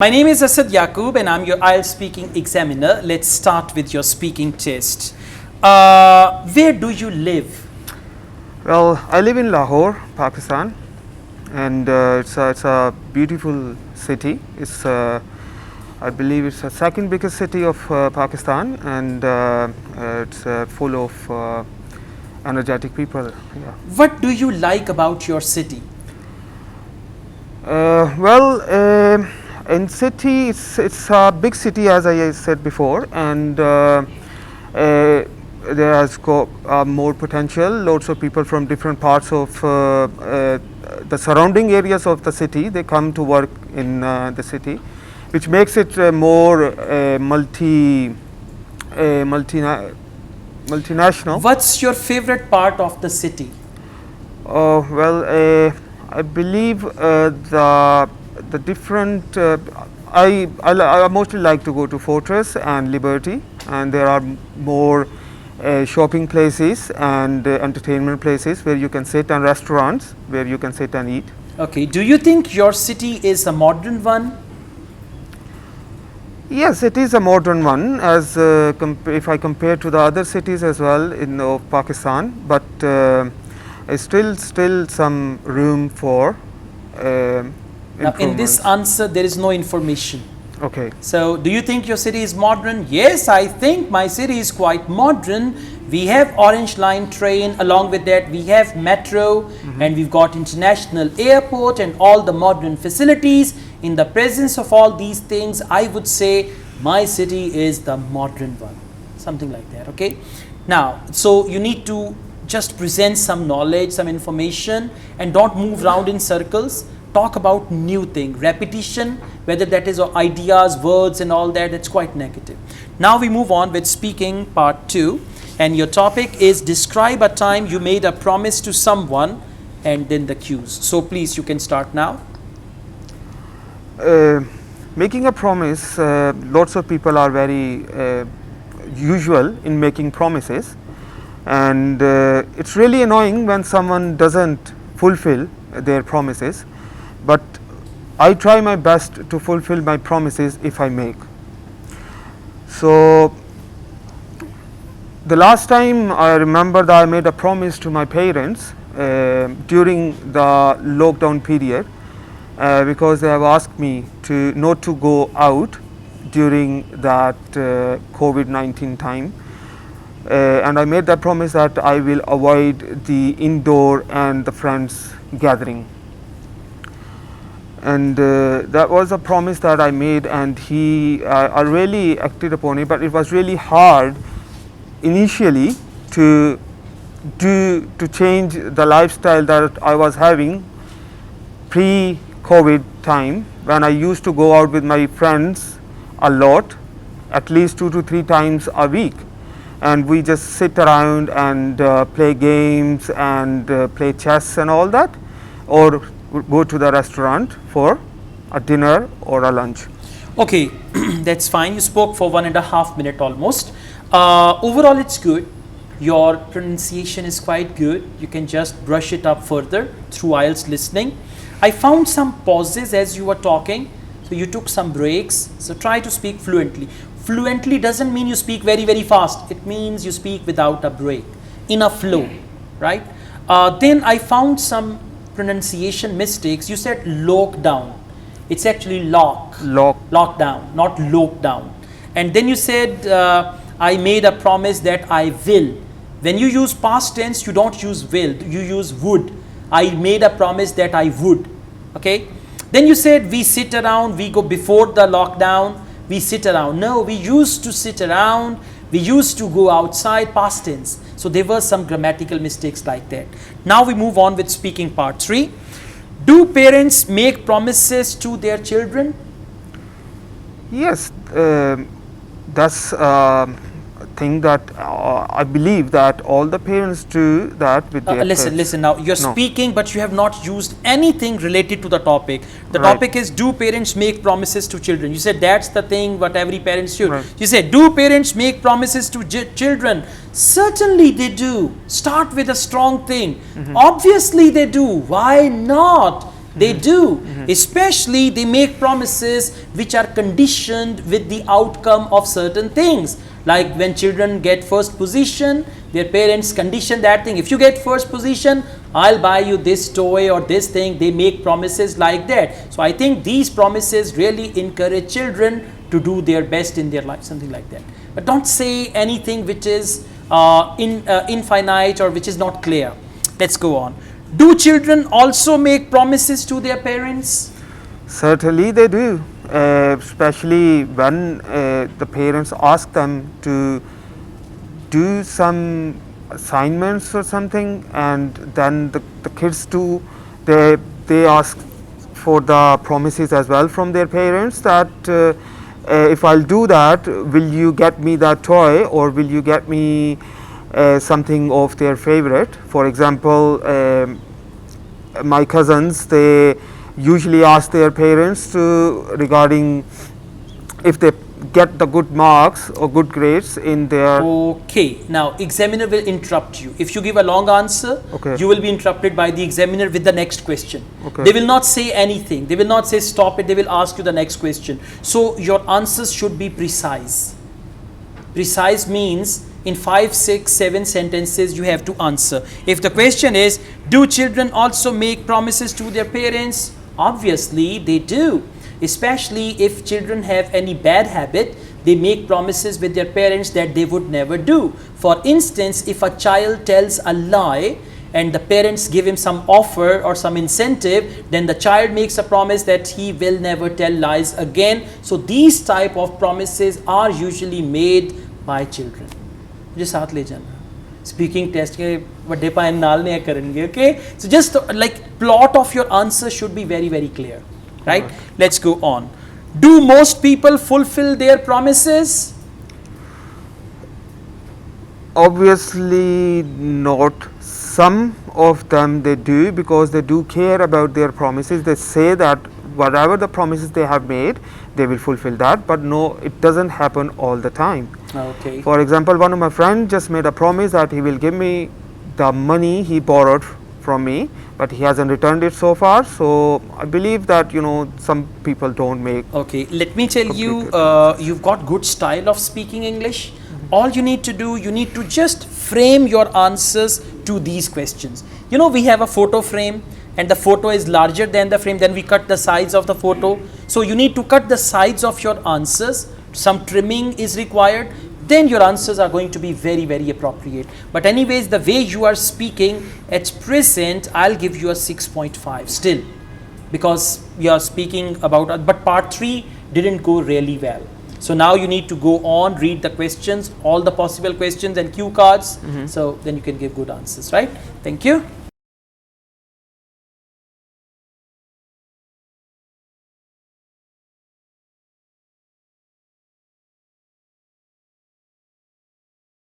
My name is Asad Yaqub and I'm your IELTS speaking examiner. Let's start with your speaking test. Where do you live? Well, I live in Lahore, Pakistan, and it's a beautiful city. I believe it's the second biggest city of Pakistan, and it's full of energetic people. Yeah. What do you like about your city? In city, it's a big city, as I said before, and there has got more potential. Lots of people from different parts of the surrounding areas of the city, they come to work in the city, which makes it more multinational. What's your favorite part of the city? I believe the different. I mostly like to go to Fortress and Liberty, and there are more shopping places and entertainment places where you can sit, and restaurants where you can sit and eat. Okay, do you think your city is a modern one? Yes, it is a modern one, as if I compare to the other cities as well in Pakistan, but still some room for Now, in this answer, there is no information. Okay. So, do you think your city is modern? Yes, I think my city is quite modern. We have Orange Line train. Along with that, we have metro, and we've got international airport and all the modern facilities. In the presence of all these things, I would say my city is the modern one. Something like that, okay? Now, so you need to just present some knowledge, some information, and don't move around in circles. Talk about new thing, repetition, whether that is ideas, words and all that, that's quite negative. Now we move on with speaking part 2, and your topic is describe a time you made a promise to someone and then the cues. So please, you can start now. Making a promise, lots of people are very usual in making promises, and it's really annoying when someone doesn't fulfill their promises. But I try my best to fulfill my promises if I make. So the last time I remember that I made a promise to my parents during the lockdown period, because they have asked me to not to go out during that COVID-19 time, and I made that promise that I will avoid the indoor and the friends gathering. And that was a promise that I made, and I really acted upon it, but it was really hard initially to change the lifestyle that I was having pre-COVID time, when I used to go out with my friends a lot, at least 2 to 3 times a week, and we just sit around and play games and play chess and all that, or go to the restaurant for a dinner or a lunch. Okay, that's fine. You spoke for 1.5 minutes almost. Overall, it's good. Your pronunciation is quite good. You can just brush it up further through IELTS listening. I found some pauses as you were talking, so you took some breaks. So try to speak fluently. Fluently doesn't mean you speak very, very fast. It means you speak without a break, in a flow, right? Then I found some pronunciation mistakes. You said lockdown. It's actually lockdown, not lockdown. And then you said I made a promise that I will. When you use past tense, you don't use will, you use would. I made a promise that I would. Okay. Then you said we sit around, we go before the lockdown, we sit around. No, we used to sit around, we used to go outside, past tense. So there were some grammatical mistakes like that. Now we move on with speaking part 3. Do parents make promises to their children? Yes, that's a thing that I believe that all the parents do that with their kids. Listen now, you're speaking but you have not used anything related to the topic. The topic is, do parents make promises to children? You said that's the thing what every parent should. You said, do parents make promises to children? Certainly they do. Start with a strong thing. Obviously they do. Why not? They do. Especially they make promises which are conditioned with the outcome of certain things. Like when children get first position, their parents condition that thing. If you get first position, I'll buy you this toy or this thing. They make promises like that. So I think these promises really encourage children to do their best in their life, something like that. But don't say anything which is infinite or which is not clear. Let's go on. Do children also make promises to their parents? Certainly they do, especially when the parents ask them to do some assignments or something, and then the kids do, they ask for the promises as well from their parents that if I'll do that, will you get me that toy, or will you get me something of their favorite. For example, my cousins, they usually ask their parents to regarding if they get the good marks or good grades in their. Okay, now examiner will interrupt you. If you give a long answer, Okay. you will be interrupted by the examiner with the next question. Okay. They will not say anything. They will not say stop it. They will ask you the next question. So your answers should be precise. Precise means in 5, 6, 7 sentences you have to answer. If the question is, do children also make promises to their parents? Obviously they do. Especially if children have any bad habit, they make promises with their parents that they would never do. For instance, if a child tells a lie and the parents give him some offer or some incentive, then the child makes a promise that he will never tell lies again. So these type of promises are usually made by children. मुझे साथ ले जाना. Speaking test के बड़े पायन नाल नहीं करेंगे. Okay, so just like plot of your answer should be very, very clear. Right? Let's go on. Do most people fulfill their promises? Obviously not. Some of them they do, because they do care about their promises. They say that whatever the promises they have made, they will fulfill that, but no, it doesn't happen all the time. Okay. For example, one of my friends just made a promise that he will give me the money he borrowed from me, but he hasn't returned it so far. So I believe that, you know, some people don't make. Okay, let me tell you, you've got good style of speaking English. All you need to do, you need to just frame your answers to these questions. You know, we have a photo frame and the photo is larger than the frame, then we cut the sides of the photo. So you need to cut the sides of your answers. Some trimming is required. Then your answers are going to be very, very appropriate. But anyways, the way you are speaking at present, I'll give you a 6.5 still, because you are speaking about, but part 3 didn't go really well. So now you need to go on, read the questions, all the possible questions and cue cards. So then you can give good answers, right? Thank you.